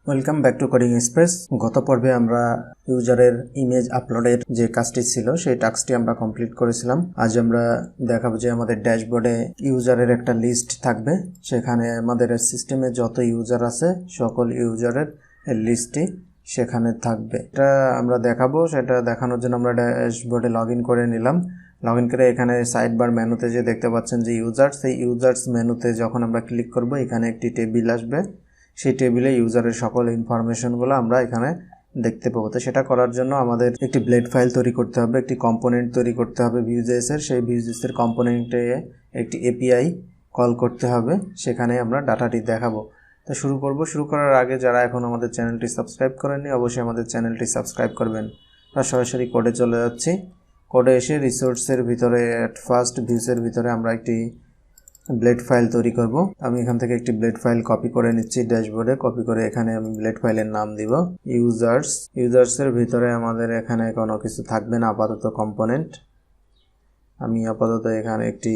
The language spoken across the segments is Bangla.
Welcome back to coding express. গত পর্বে আমরা ইউজারের ইমেজ আপলোডের যে কাজটি ছিল সেই টাস্কটি আমরা কমপ্লিট করেছিলাম। আজ আমরা দেখাবো যে আমাদের ড্যাশবোর্ডে ইউজারের একটা লিস্ট থাকবে, সেখানে আমাদের সিস্টেমে যত ইউজার আছে সকল ইউজারের লিস্টটি সেখানে থাকবে। এটা আমরা দেখাবো, সেটা দেখানোর জন্য আমরা ড্যাশবোর্ডে লগ ইন করে নিলাম। লগ ইন করে এখানে সাইড বার মেনুতে যে দেখতে পাচ্ছেন যে ইউজার্স, সেই ইউজার্স মেনুতে যখন আমরা ক্লিক করব এখানে একটি টেবিল আসবে। সেই টেবিলে ইউজারের সকল ইনফরমেশনগুলো আমরা এখানে দেখতে পাবো। তো সেটা করার জন্য আমাদের একটি ব্লেড ফাইল তৈরি করতে হবে, একটি কম্পোনেন্ট তৈরি করতে হবে Vue.js এর। সেই Vue.js এর কম্পোনেন্টে একটি এপিআই কল করতে হবে, সেখানে আমরা ডাটাটি দেখাবো। তো শুরু করার আগে যারা এখন আমাদের চ্যানেলটি সাবস্ক্রাইব করেননি অবশ্যই আমাদের চ্যানেলটি সাবস্ক্রাইব করবেন। আমরা সরাসরি কোডে চলে যাচ্ছি। কোডে এসে রিসোর্সের ভিতরে ফার্স্ট ভিউসের ভিতরে আমরা একটি ব্লেড ফাইল তৈরি করব। আমি এখান থেকে একটি ব্লেড ফাইল কপি করে নিচ্ছি ড্যাশবোর্ডে। কপি করে এখানে আমি ব্লেড ফাইলের নাম দিব ইউজার্সের ভিতরে আমাদের এখানে কোনো কিছু থাকবে না, আপাতত কম্পোনেন্ট। আমি আপাতত এখানে একটি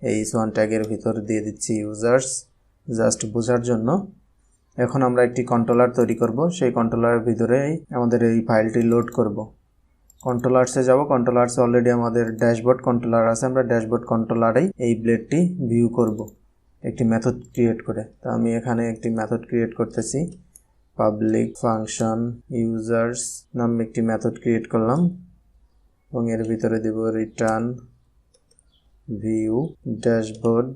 h1 ট্যাগের ভিতরে দিয়ে দিচ্ছি ইউজার্স, জাস্ট বোঝার জন্য। এখন আমরা একটি কন্ট্রোলার তৈরি করব, সেই কন্ট্রোলারের ভিতরেই আমাদের এই ফাইলটি লোড করব। কন্ট্রোলার্সে যাব। কন্ট্রোলার্সে অলরেডি আমাদের ড্যাশবোর্ড কন্ট্রোলার আছে, আমরা ড্যাশবোর্ড কন্ট্রোলারেই এই ব্লেডটি ভিউ করব একটি মেথড ক্রিয়েট করে। তো আমি এখানে একটি মেথড ক্রিয়েট করতেছি, পাবলিক ফাংশন ইউজার্স নামে একটি মেথড ক্রিয়েট করলাম এবং এর ভিতরে দেব return view dashboard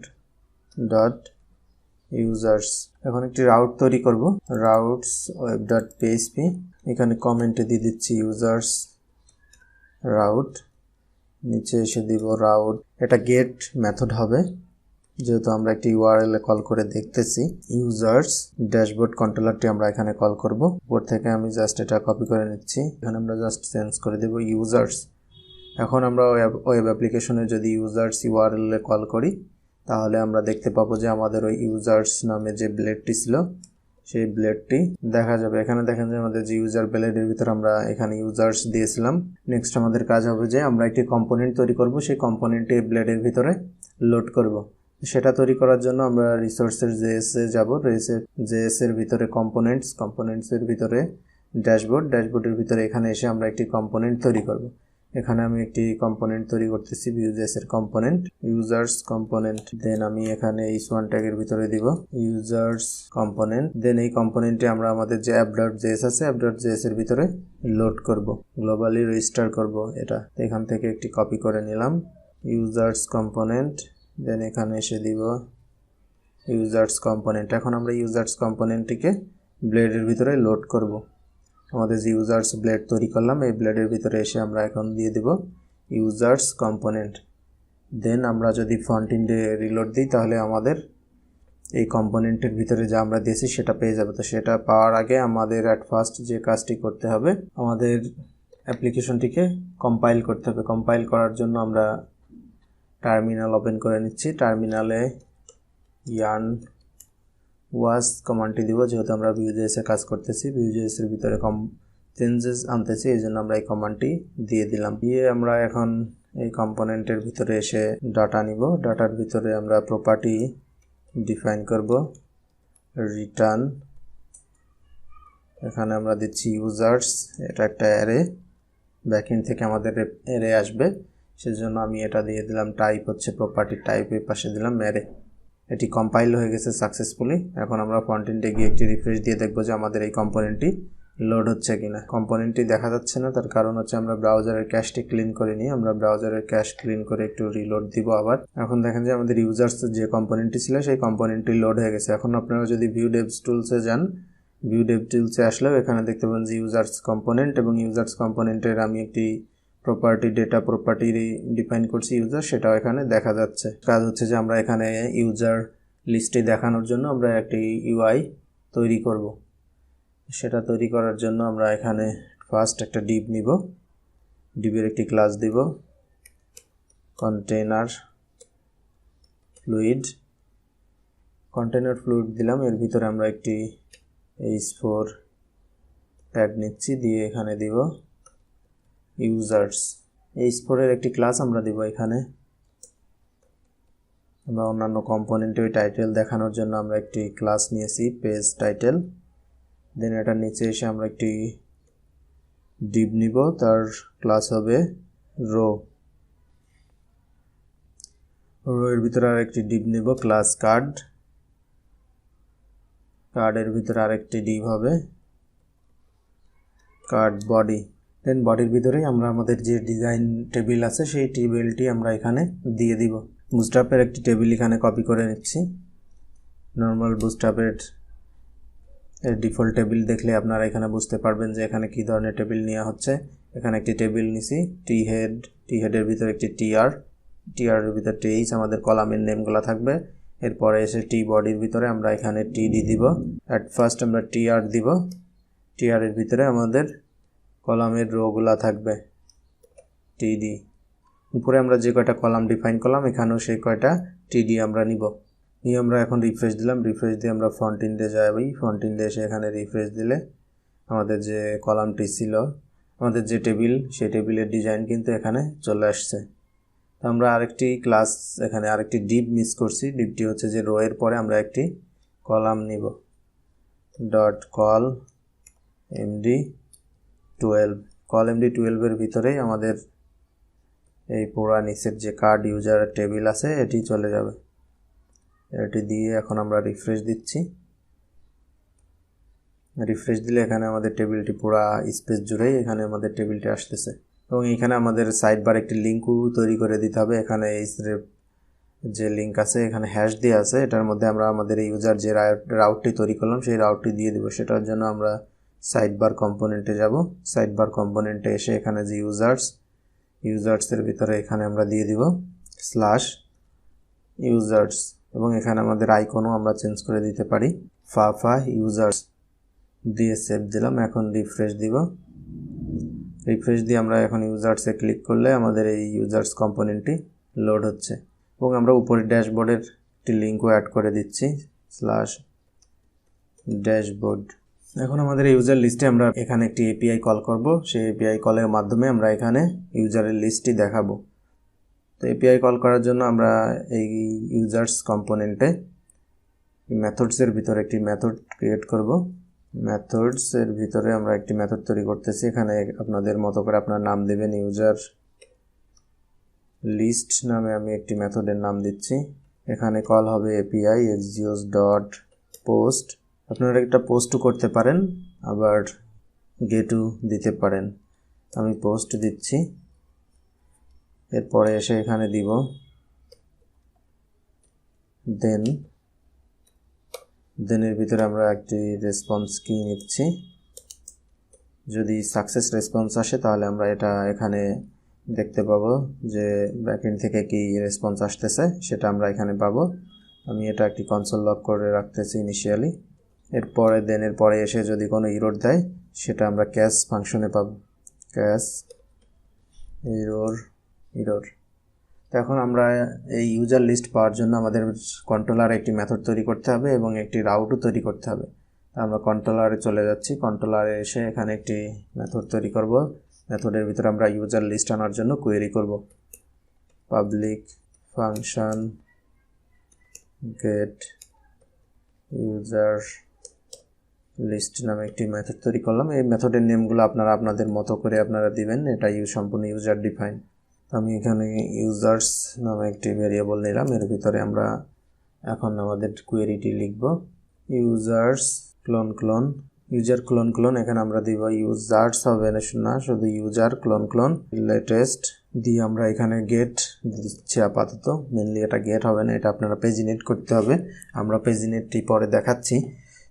dot users. এখন একটি রাউট তৈরি করব, রাউটস ওয়েব ডট পিএইচপি। এখানে কমেন্টে দিয়ে দিচ্ছি ইউজার্স রাউট, নিচে এসে দিব রাউট। এটা গেট মেথড হবে, যেহেতু আমরা একটি ইউআরএল কল করে দেখতেছি। ইউজার্স ড্যাশবোর্ড কন্ট্রোলারটি আমরা এখানে কল করব। উপর থেকে আমি জাস্ট এটা কপি করে নিচ্ছি, এখানে আমরা জাস্ট চেঞ্জ করে দেব ইউজার্স। এখন আমরা ওয়েব অ্যাপ্লিকেশনে যদি ইউজার্স ইউআরএল কল করি তাহলে আমরা দেখতে পাবো যে আমাদের ওই ইউজার্স নামে যে ব্লেডটি ছিল সেই ব্লেডটি দেখা যাবে। এখানে দেখেন যে আমাদের যে ইউজার ব্লেডের ভিতর আমরা এখানে ইউজার্স দিয়েছিলাম। নেক্সট আমাদের কাজ হবে যে আমরা একটি কম্পোনেন্ট তৈরি করব, সেই কম্পোনেন্টটি ব্লেডের ভিতরে লোড করব। সেটা তৈরি করার জন্য আমরা রিসোর্সের জেএসএ যাব। জেএসএর ভিতরে কম্পোনেন্টসের ভিতরে ড্যাশবোর্ডের ভিতরে এখানে এসে আমরা একটি কম্পোনেন্ট তৈরি করব। এখানে আমি একটি কম্পোনেন্ট তৈরি করতেছি, Vue.js এর কম্পোনেন্ট, ইউজার্স কম্পোনেন্ট। দেন আমি এখানে h1 ট্যাগের ভিতরে দিব ইউজার্স কম্পোনেন্ট। দেন এই কম্পোনেন্টে আমরা আমাদের যে app.js আছে app.js এর ভিতরে লোড করব, গ্লোবালি রেজিস্টার করব। এটা এখান থেকে একটি কপি করে নিলাম, ইউজার্স কম্পোনেন্ট। দেন এখানে এসে দিব ইউজার্স কম্পোনেন্ট। এখন আমরা ইউজার্স কম্পোনেন্টটিকে ব্লেডের ভিতরে লোড করব। আমাদের যে ইউজার্স ব্লেড তৈরি করলাম এই ব্লেডের ভিতরে এসে আমরা এখন দিয়ে দেব ইউজার্স কম্পোনেন্ট। দেন আমরা যদি ফ্রন্ট এন্ডে রিলোড দিই তাহলে আমাদের এই কম্পোনেন্টের ভিতরে যা আমরা দিয়েছি সেটা পেয়ে যাবে। তো সেটা পাওয়ার আগে আমাদের অ্যাট ফার্স্ট যে কাজটি করতে হবে, আমাদের অ্যাপ্লিকেশনটিকে কম্পাইল করতে হবে। কম্পাইল করার জন্য আমরা টার্মিনাল ওপেন করে নিচ্ছি। টার্মিনালে yarn ওয়াস কমান্ডটি দিব, যেহেতু আমরা Vue.js এ কাজ করতেছি, Vue.js এর ভিতরে চেঞ্জেস আনতেছি, এই জন্য আমরা এই কমান্ডটি দিয়ে দিলাম। দিয়ে আমরা এখন এই কম্পোনেন্টের ভিতরে এসে ডাটা নিব। ডাটার ভিতরে আমরা প্রপার্টি ডিফাইন করব, রিটার্ন। এখানে আমরা দিচ্ছি ইউজার্স, এটা একটা অ্যারে, ব্যাকএন্ড থেকে আমাদের অ্যারে আসবে, সেজন্য আমি এটা দিয়ে দিলাম টাইপ হচ্ছে প্রপার্টি টাইপ, এর পাশে দিলাম অ্যারে। এটি কম্পাইল হয়ে গেছে সাকসেসফুলি। এখন আমরা ফ্রন্ট এন্ডে গিয়ে একটি রিফ্রেশ দিয়ে দেখব যে আমাদের এই কম্পোনেন্টটি লোড হচ্ছে কিনা। কম্পোনেন্টটি দেখা যাচ্ছে না, তার কারণ হচ্ছে আমরা ব্রাউজারের ক্যাশটি ক্লিন করিনি। আমরা ব্রাউজারের ক্যাশ ক্লিন করে একটু রিলোড দিব আবার। এখন দেখেন যে আমাদের ইউজার্স যে কম্পোনেন্টটি ছিল সেই কম্পোনেন্টটি লোড হয়ে গেছে। এখন আপনারা যদি ভিউ ডেভস টুলসে যান, ভিউ ডেভ টুলসে আসলেও এখানে দেখতে পাবেন যে ইউজার্স কম্পোনেন্ট, এবং ইউজার্স কম্পোনেন্টের আমি একটি প্রপার্টি ডেটা প্রপার্টি ডিফাইন করছি ইউজার, সেটাও এখানে দেখা যাচ্ছে। কাজ হচ্ছে যে আমরা এখানে ইউজার লিস্টে দেখানোর জন্য আমরা একটি ইউআই তৈরি করব। সেটা তৈরি করার জন্য আমরা এখানে ফার্স্ট একটা ডিভ নিব, ডিভের একটি ক্লাস দিব কন্টেইনার ফ্লুইড দিলাম। এর ভিতরে আমরা একটি h4 ট্যাগ নিচ্ছি, দিয়ে এখানে দিব ইউজার্স। h4 এর একটি ক্লাস আমরা দিব এখানে। আমরা অন্যান্য কম্পোনেন্টে ওই টাইটেল দেখানোর জন্য আমরা একটি ক্লাস নিয়েছি পেজ টাইটেল, দেন এটার নিচে এসে আমরা একটি ডিভ নিব, তার ক্লাস হবে রো। রো এর ভিতরে আরেকটি ডিভ নিব ক্লাস কার্ড। কার্ডের ভিতরে আরেকটি ডিভ হবে কার্ড বডি। দেন বডির ভিতরেই আমরা আমাদের যে ডিজাইন টেবিল আছে সেই টেবিলটি আমরা এখানে দিয়ে দিব। বুটস্ট্র্যাপের একটি টেবিল এখানে কপি করে নিচ্ছি। নর্মাল বুটস্ট্র্যাপের ডিফল্ট টেবিল দেখলে আপনারা এখানে বুঝতে পারবেন যে এখানে কি ধরনের টেবিল নেওয়া হচ্ছে। এখানে একটি টেবিল নিছি টি হেডের ভিতরে একটি টিআর এর ভিতরে টিএইচ আমাদের কলামের নেমগুলো থাকবে। এরপরে এসে টি বডির ভিতরে আমরা এখানে টিডি দিব। অ্যাট ফার্স্ট আমরা টিআর দিব। টিআর এর ভিতরে আমাদের কলামের রোগুলা থাকবে টিডি। উপরে আমরা যে কয়টা কলাম ডিফাইন করলাম এখানেও সেই কয়টা টিডি আমরা নিব। নিয়ে আমরা এখন রিফ্রেশ দিলাম। রিফ্রেশ দিয়ে আমরা ফন্ট ইন্ডে যাই। ফন্ট ইন্ডে এসে এখানে রিফ্রেশ দিলে আমাদের যে কলামটি ছিল, আমাদের যে টেবিল, সেই টেবিলের ডিজাইন কিন্তু এখানে চলে আসছে। তো আমরা আরেকটি ক্লাস এখানে আরেকটি ডিভ মিস করছি। ডিভটি হচ্ছে যে রো এর পরে আমরা একটি কলাম নিব। Dot call md12 call md12 এর ভিতরেই আমাদের এই পুরা নিচের যে কার্ড ইউজার টেবিল আছে এটি চলে যাবে। এটি দিয়ে এখন আমরা রিফ্রেশ দিচ্ছি। রিফ্রেশ দিলে এখানে আমাদের টেবিলটি পুরা স্পেস জুড়েই এখানে আমাদের টেবিলটি আসতেছে। এবং এখানে আমাদের সাইড বার একটি লিঙ্কও তৈরি করে দিতে হবে। এখানে এই যে লিঙ্ক আছে এখানে হ্যাশ দিয়ে আছে, এটার মধ্যে আমরা আমাদের এই ইউজার যে রাউটটি তৈরি করলাম সেই রাউটটি দিয়ে দিব। সেটার জন্য আমরা সাইড বার কম্পোনেন্টে যাব। সাইড বার কম্পোনেন্টে এসে এখানে যে ইউজার্সের ভিতরে এখানে আমরা দিয়ে দিব /users এবং এখানে আমাদের আইকনও আমরা চেঞ্জ করে দিতে পারি ফা ইউজার্স দিয়ে সেভ দিলাম। এখন রিফ্রেশ দিব। রিফ্রেশ দিয়ে আমরা এখন ইউজার্সে ক্লিক করলে আমাদের এই ইউজার্স কম্পোনেন্টটি লোড হচ্ছে এবং আমরা উপরে ড্যাশবোর্ডের একটি লিঙ্কও অ্যাড করে দিচ্ছি /ড্যাশবোর্ড। এখন আমাদের ইউজার লিস্টে আমরা এখানে একটি এপিআই কল করব। সেই এপিআই কলের মাধ্যমে আমরা এখানে ইউজারের লিস্টটি দেখাবো। তো এপিআই কল করার জন্য আমরা এই ইউজার্স কম্পোনেন্টে মেথডসের ভিতরে একটি মেথড ক্রিয়েট করব। মেথডসের ভিতরে আমরা একটি মেথড তৈরি করতেছি। এখানে আপনাদের মতো করে আপনার নাম দেবেন। ইউজার লিস্ট নামে আমি একটি মেথডের নাম দিচ্ছি। এখানে কল হবে এপিআই axios.post। আপনারা একটা পোস্টও করতে পারেন, আবার গেটও দিতে পারেন। আমি পোস্ট দিচ্ছি। এরপরে এসে এখানে দিব দেনের ভিতরে আমরা একটি রেসপন্স কি নিচ্ছি। যদি সাকসেস রেসপন্স আসে তাহলে আমরা এটা এখানে দেখতে পাবো যে ব্যাকএন্ড থেকে কি রেসপন্স আসতেছে সেটা আমরা এখানে পাবো। আমি এটা একটি কনসোল লগ করে রাখতেছি ইনিশিয়ালি। এরপরে দেনের পরে এসে যদি কোনো ইরর দেয় সেটা আমরা ক্যাশ ফাংশনে পাবো। Cash error. তো এখন আমরা এই ইউজার লিস্ট পাওয়ার জন্য আমাদের কন্ট্রোলারে একটি মেথড তৈরি করতে হবে এবং একটি রাউটও তৈরি করতে হবে। আমরা কন্ট্রোলারে চলে যাচ্ছি। কন্ট্রোলারে এসে এখানে একটি মেথড তৈরি করব। মেথডের ভিতরে আমরা ইউজার লিস্ট আনার জন্য কোয়েরি করব। Public function get user list নামে একটি মেথড তৈরি করলাম। এই মেথডের নেমগুলো আপনারা আপনাদের মতো করে আপনারা দিবেন। এটা সম্পূর্ণ ইউজার ডিফাইন। আমি এখানে ইউজার্স নামে একটি ভেরিয়েবল নিলাম। এর ভিতরে আমরা এখন আমাদের কোয়েরিটি লিখব। Users clone. এখানে আমরা দিব ইউজার্স হবে না, শুধু ইউজার ক্লোন লেটেস্ট দিয়ে আমরা এখানে গেট দিচ্ছি আপাতত। মেনলি এটা গেট হবে না, এটা আপনারা পেজিনেট করতে হবে। আমরা পেজিনেটটি পরে দেখাচ্ছি।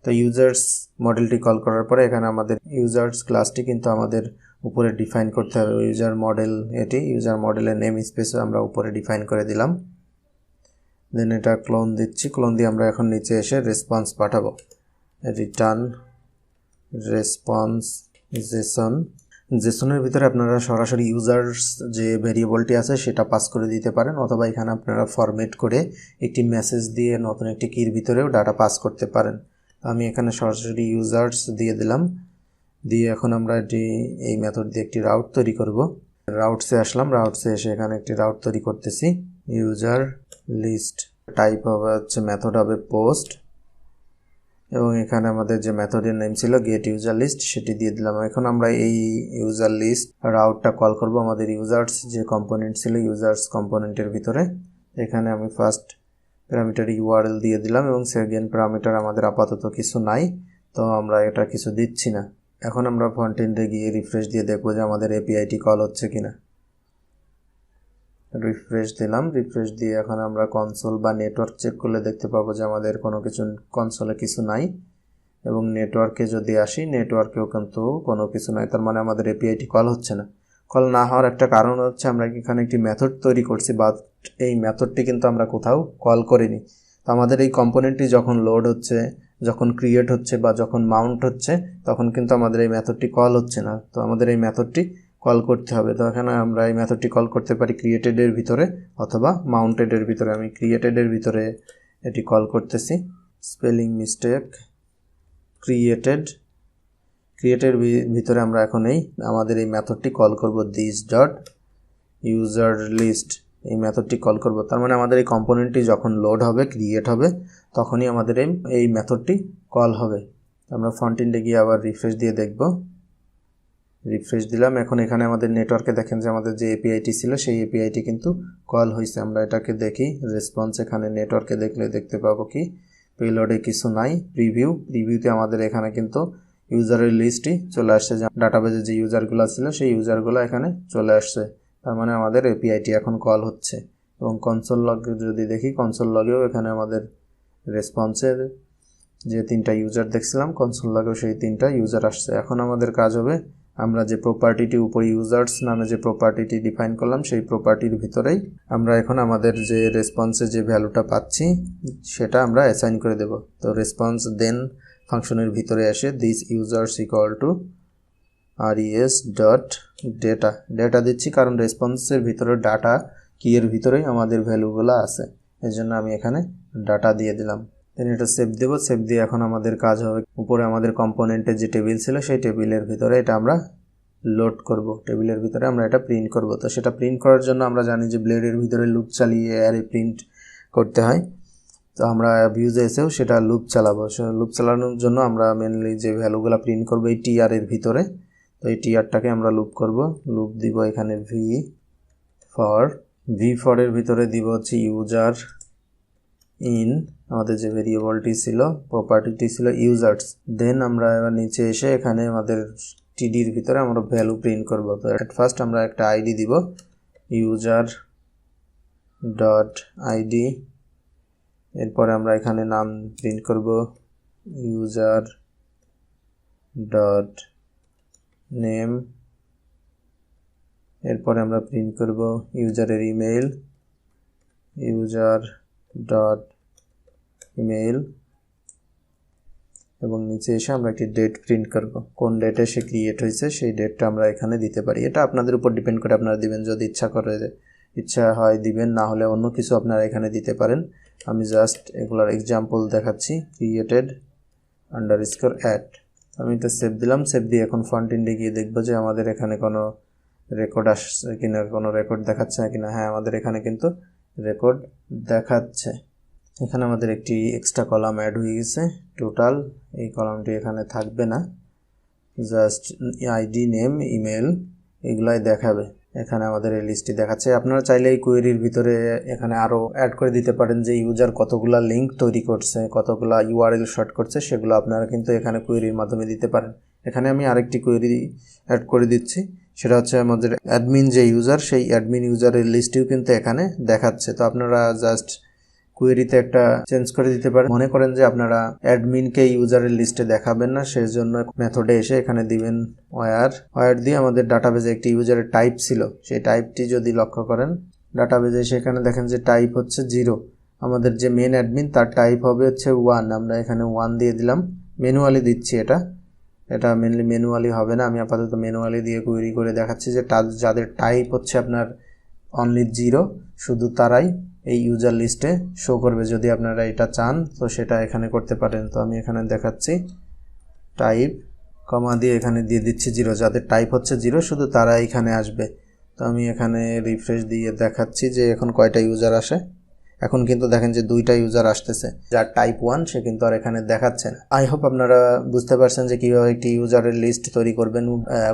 তো ইউজার্স মডেলটি কল করার পরে এখানে আমাদের ইউজার্স ক্লাসটি কিন্তু আমাদের উপরে ডিফাইন করতে হবে। ইউজার মডেল এটি ইউজার মডেলের নেম স্পেসও আমরা উপরে ডিফাইন করে দিলাম। দেন এটা ক্লোন দিচ্ছি। ক্লোন দিয়ে আমরা এখন নিচে এসে রেসপন্স পাঠাবো। রিটার্ন রেসপন্স জেসনের ভিতরে আপনারা সরাসরি ইউজার্স যে ভেরিয়েবলটি আছে সেটা পাস করে দিতে পারেন, অথবা এখানে আপনারা ফরম্যাট করে একটি মেসেজ দিয়ে নতুন একটি কির ভিতরেও ডাটা পাস করতে পারেন। আমি এখানে সরাসরি ইউজার্স দিয়ে দিলাম। দিয়ে এখন আমরা এই মেথড দিয়ে একটি রাউট তৈরি করব। রাউটসে আসলাম। রাউটসে এসে এখানে একটি রাউট তৈরি করতেছি। ইউজার লিস্ট টাইপ হবে হচ্ছে মেথড হবে পোস্ট। এবং এখানে আমাদের যে মেথডের নেম ছিল গেট ইউজার লিস্ট সেটি দিয়ে দিলাম। এখন আমরা এই ইউজার লিস্ট রাউটটা কল করব আমাদের ইউজার্স যে কম্পোনেন্ট ছিল ইউজার্স কম্পোনেন্টের ভিতরে। এখানে আমি ফার্স্ট প্যারামিটার ইউআরএল দিয়ে দিলাম এবং সেকেন্ড প্যারামিটার আমাদের আপাতত কিছু নাই, তো আমরা এটা কিছু দিচ্ছি না। এখন আমরা ফ্রন্ট এন্ডে গিয়ে রিফ্রেশ দিয়ে দেখব যে আমাদের এপিআইটি কল হচ্ছে কিনা। রিফ্রেশ দিলাম, রিফ্রেশ দিয়ে এখন আমরা কনসোল বা নেটওয়ার্ক চেক করলে দেখতে পাবো যে আমাদের কোনো কিছু কনসোলে কিছু নাই। এবং নেটওয়ার্কে যদি আসি নেটওয়ার্কেও কিন্তু কোনো কিছু নাই, তার মানে আমাদের এপিআইটি কল হচ্ছে না। কল না হওয়ার একটা কারণ হচ্ছে আমরা এখানে একটি মেথড তৈরি করছি, বাট এই মেথডটি কিন্তু আমরা কোথাও কল করিনি। তো আমাদের এই কম্পোনেন্টটি যখন লোড হচ্ছে, যখন ক্রিয়েট হচ্ছে বা যখন মাউন্ট হচ্ছে তখন কিন্তু আমাদের এই মেথডটি কল হচ্ছে না। তো আমাদের এই মেথডটি কল করতে হবে। তো এখানে আমরা এই মেথডটি কল করতে পারি ক্রিয়েটেডের ভিতরে অথবা মাউন্টেডের ভিতরে। আমি ক্রিয়েটেডের ভিতরে এটি কল করতেছি। স্পেলিং মিস্টেক, ক্রিয়েটের ভিতরে আমরা এখন আমাদের এই মেথডটি কল করব দিস ডট ইউজার লিস্ট। এই মেথডটি কল করব, তার মানে আমাদের এই কম্পোনেন্টটি যখন লোড হবে ক্রিয়েট হবে তখনই আমাদের এই মেথডটি কল হবে। আমরা ফ্রন্ট এন্ডে গিয়ে আবার রিফ্রেশ দিয়ে দেখব। রিফ্রেশ দিলাম, এখন এখানে আমাদের নেটওয়ার্কে দেখেন যে আমাদের যে এপিআইটি ছিল সেই এপিআইটি কিন্তু কল হয়েছে। আমরা এটাকে দেখি রেসপন্স, এখানে নেটওয়ার্কে দেখলে দেখতে পাবো কি পেলোডে কিছু নাই। প্রিভিউতে আমাদের এখানে কিন্তু ইউজারের লিস্টই চলে আসছে, যে ডাটাবেজে যে ইউজারগুলো ছিল সেই ইউজারগুলো এখানে চলে আসছে। তার মানে আমাদের এপিআইটি এখন কল হচ্ছে। এবং কনসোল লগ যদি দেখি, কনসোল লগেও এখানে আমাদের রেসপন্সের যে 3টা ইউজার দেখছিলাম কনসোল লগেও সেই 3টা ইউজার আসছে। এখন আমাদের কাজ হবে আমরা যে প্রপার্টিটি উপরে ইউজার্স নামে যে প্রপার্টিটি ডিফাইন করলাম সেই প্রপার্টির ভিতরেই আমরা এখন আমাদের যে রেসপন্সে যে ভ্যালুটা পাচ্ছি সেটা আমরা অ্যাসাইন করে দেব। তো রেসপন্স দেন ফাংশনের ভিতরে এসে this users equal to res dot data, data দিচ্ছি কারণ রেসপন্সের ভিতরে ডাটা কি এর ভিতরেই আমাদের ভ্যালুগুলো আছে, এই জন্য আমি এখানে ডাটা দিয়ে দিলাম। দেন এটা সেভ দেব। সেভ দিয়ে এখন আমাদের কাজ হবে উপরে আমাদের কম্পোনেন্টের যে টেবিল ছিল সেই টেবিলের ভিতরে এটা আমরা লোড করব, টেবিলের ভিতরে আমরা এটা প্রিন্ট করব। তো সেটা প্রিন্ট করার জন্য আমরা জানি যে ব্লেডের ভিতরে লুপ চালিয়ে অ্যারে প্রিন্ট করতে হয়। তো আমরা ভিউজে এসেও সেটা লুপ চালাবো। লুপ চালানোর জন্য আমরা মেনলি যে ভ্যালুগুলো প্রিন্ট করবো এই টিআর এর ভিতরে, তো এই টিআরটাকে আমরা লুপ করব। লুপ দিব এখানে ভি ফর এর ভিতরে দিব হচ্ছে ইউজার ইন, আমাদের যে ভেরিয়েবলটি ছিল প্রপার্টিটি ছিল ইউজার্স। দেন আমরা এবার নিচে এসে এখানে আমাদের টিডির ভিতরে আমরা ভ্যালু প্রিন্ট করব। তো এট ফার্স্ট আমরা একটা আইডি দিব ইউজার ডট আইডি, এরপরে আমরা এখানে নাম প্রিন্ট করব ইউজার ডট নেম, এরপরে আমরা প্রিন্ট করব ইউজারের ইমেল ইউজার ডট ইমেল, এবং নিচে এসে আমরা একটি ডেট প্রিন্ট করব। কোন ডেটে সে ক্রিয়েট হয়েছে সেই ডেটটা আমরা এখানে দিতে পারি। এটা আপনাদের উপর ডিপেন্ড করে, আপনারা দিবেন যদি ইচ্ছা হয় দিবেন, না হলে অন্য কিছু আপনারা এখানে দিতে পারেন। আমি জাস্ট এগুলার এক্সাম্পল দেখাচ্ছি। ক্রিয়েটেড আন্ডারস্কোর অ্যাড, আমি এটা সেভ দিলাম। সেভ দিয়ে এখন ফ্রন্ট এন্ডে গিয়ে দেখব যে আমাদের এখানে কোনো রেকর্ড আসছে কিনা, কোনো রেকর্ড দেখাচ্ছে কিনা। হ্যাঁ, আমাদের এখানে কিন্তু রেকর্ড দেখাচ্ছে। এখানে আমাদের একটি এক্সট্রা কলাম অ্যাড হয়ে গেছে টোটাল, এই কলামটি এখানে থাকবে না, জাস্ট আইডি নেম ইমেল এগুলাই দেখাবে। এখানে আমাদের এই লিস্টটি দেখাচ্ছে। আপনারা চাইলে এই কোয়েরির ভিতরে এখানে আরও অ্যাড করে দিতে পারেন যে ইউজার কতগুলা লিঙ্ক তৈরি করছে, কতগুলা ইউআরএল শর্ট করছে, সেগুলো আপনারা কিন্তু এখানে কোয়েরির মাধ্যমে দিতে পারেন। এখানে আমি আরেকটি কোয়েরি অ্যাড করে দিচ্ছি, সেটা হচ্ছে আমাদের অ্যাডমিন যে ইউজার সেই অ্যাডমিন ইউজারের লিস্টটিও কিন্তু এখানে দেখাচ্ছে। তো আপনারা জাস্ট কোয়েরিতে একটা চেঞ্জ করে দিতে পারেন। মনে করেন যে আপনারা অ্যাডমিনকে ইউজারের লিস্টে দেখাবেন না, সেই জন্য মেথডে এসে এখানে দিবেন ওয়্যার দিয়ে আমাদের ডাটাবেজে একটি ইউজারের টাইপ ছিল, সেই টাইপটি যদি লক্ষ্য করেন ডাটাবেজে সেখানে দেখেন যে টাইপ হচ্ছে 0। আমাদের যে মেন অ্যাডমিন তার টাইপ হবে হচ্ছে 1, আমরা এখানে 1 দিয়ে দিলাম। ম্যানুয়ালি দিচ্ছি, এটা মেনলি ম্যানুয়ালি হবে না, আমি আপাতত ম্যানুয়ালি দিয়ে কোয়েরি করে দেখাচ্ছি যে যাদের টাইপ হচ্ছে আপনার অনলি 0 শুধু তারাই এই ইউজার লিস্টে শো করবে। যদি আপনারা এটা চান তো সেটা এখানে করতে পারেন। তো আমি এখানে দেখাচ্ছি টাইপ কমা দিয়ে এখানে দিয়ে দিচ্ছি 0, যাদের টাইপ হচ্ছে 0 শুধু তারা এখানে আসবে। তো আমি এখানে রিফ্রেশ দিয়ে দেখাচ্ছি যে এখন কয়টা ইউজার আসে। এখন কিন্তু দেখেন যে দুইটা ইউজার আসতেছে, যার টাইপ 1 সে কিন্তু আর এখানে দেখাচ্ছে না। আই হোপ আপনারা বুঝতে পারছেন যে কিভাবে একটি ইউজারের লিস্ট তৈরি করবেন,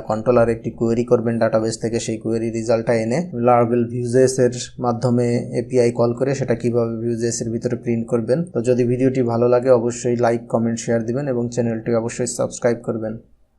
কন্ট্রোলার একটি কোয়েরি করবেন ডাটাবেস থেকে, সেই কোয়েরি রেজাল্টটা এনে লারাভেল ভিউজেস এর মাধ্যমে এপিআই কল করে সেটা কিভাবে ভিউজেস এর ভিতরে প্রিন্ট করবেন। তো যদি ভিডিওটি ভালো লাগে অবশ্যই লাইক, কমেন্ট, শেয়ার দিবেন এবং চ্যানেলটি অবশ্যই সাবস্ক্রাইব করবেন।